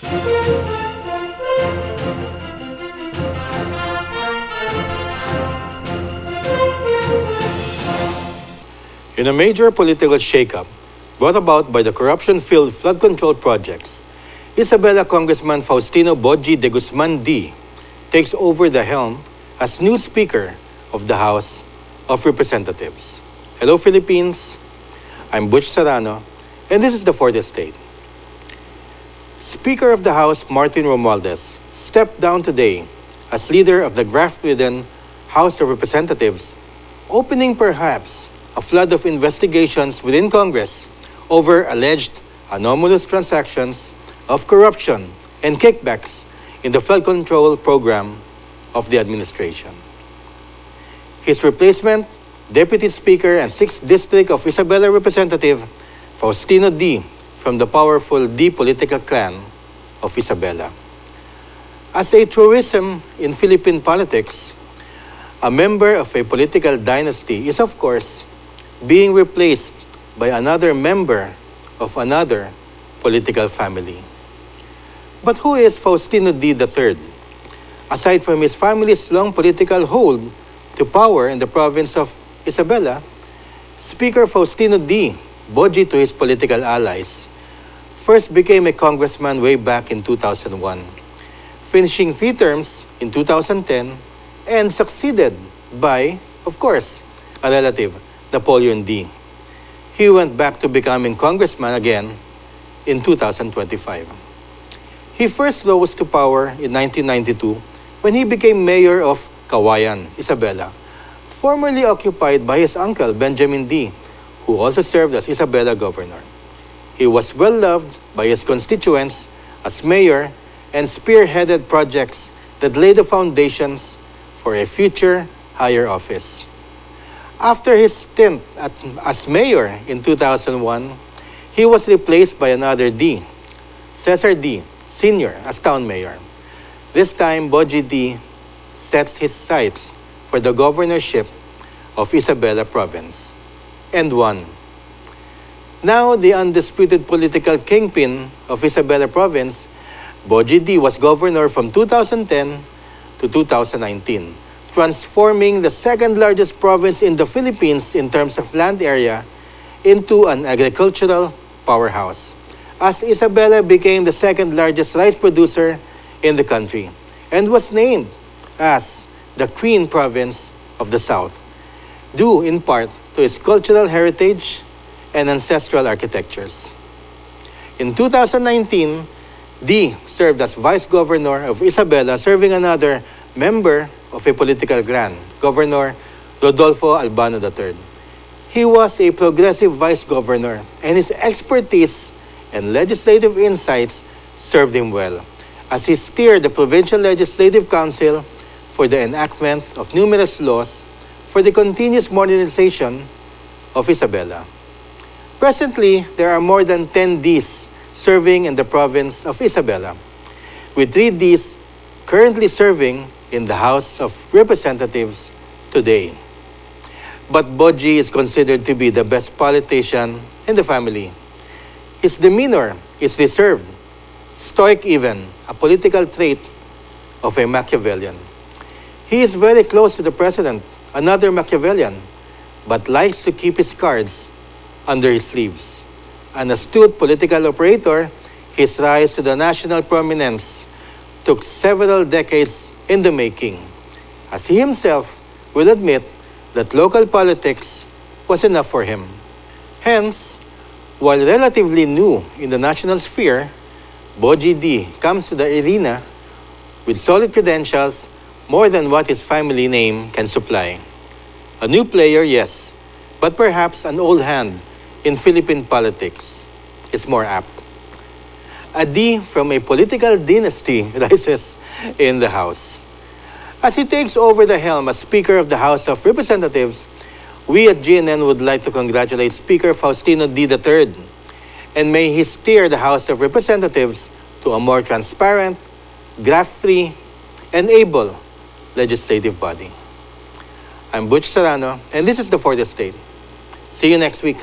In a major political shakeup brought about by the corruption-filled flood control projects, Isabela Congressman Faustino Boji de Guzman D. takes over the helm as new Speaker of the House of Representatives. Hello, Philippines. I'm Butch Serrano, and this is the Fourth Estate. Speaker of the House Martin Romualdez stepped down today as leader of the graft-ridden House of Representatives, opening perhaps a flood of investigations within Congress over alleged anomalous transactions of corruption and kickbacks in the flood control program of the administration. His replacement, Deputy Speaker and 6th District of Isabela Representative Faustino D. from the powerful D political clan of Isabela. As a truism in Philippine politics, a member of a political dynasty is, of course, being replaced by another member of another political family. But who is Faustino D. III? Aside from his family's long political hold to power in the province of Isabela, Speaker Faustino D. Boji to his political allies, first became a congressman way back in 2001, finishing 3 terms in 2010 and succeeded by, of course, a relative, Napoleon D. He went back to becoming congressman again in 2025. He first rose to power in 1992 when he became mayor of Kawayan, Isabela, formerly occupied by his uncle Benjamin D., who also served as Isabela governor. He was well loved by his constituents as mayor and spearheaded projects that laid the foundations for a future higher office. After his stint as mayor in 2001, he was replaced by another D, Cesar D. Sr. as town mayor. This time, Boji D. sets his sights for the governorship of Isabela province, and won. Now the undisputed political kingpin of Isabela province, Boji D. was governor from 2010 to 2019, transforming the second largest province in the Philippines in terms of land area into an agricultural powerhouse, as Isabela became the second largest rice producer in the country and was named as the Queen Province of the South, due in part to its cultural heritage and ancestral architectures. In 2019, D. served as Vice Governor of Isabela, serving another member of a political clan, Governor Rodolfo Albano III. He was a progressive Vice Governor, and his expertise and legislative insights served him well, as he steered the Provincial Legislative Council for the enactment of numerous laws for the continuous modernization of Isabela. Presently, there are more than 10 Ds serving in the province of Isabela, with 3 Ds currently serving in the House of Representatives today. But Boji is considered to be the best politician in the family. His demeanor is reserved, stoic even, a political trait of a Machiavellian. He is very close to the president, another Machiavellian, but likes to keep his cards under his sleeves. An astute political operator, his rise to the national prominence took several decades in the making, as he himself will admit that local politics was enough for him. Hence, while relatively new in the national sphere, Boji D. comes to the arena with solid credentials, more than what his family name can supply. A new player, yes, but perhaps an old hand in Philippine politics is more apt. A D from a political dynasty rises in the House. As he takes over the helm as Speaker of the House of Representatives, we at GNN would like to congratulate Speaker Faustino D. III, and may he steer the House of Representatives to a more transparent, graft-free, and able legislative body. I'm Butch Serrano, and this is the Fourth Estate. See you next week.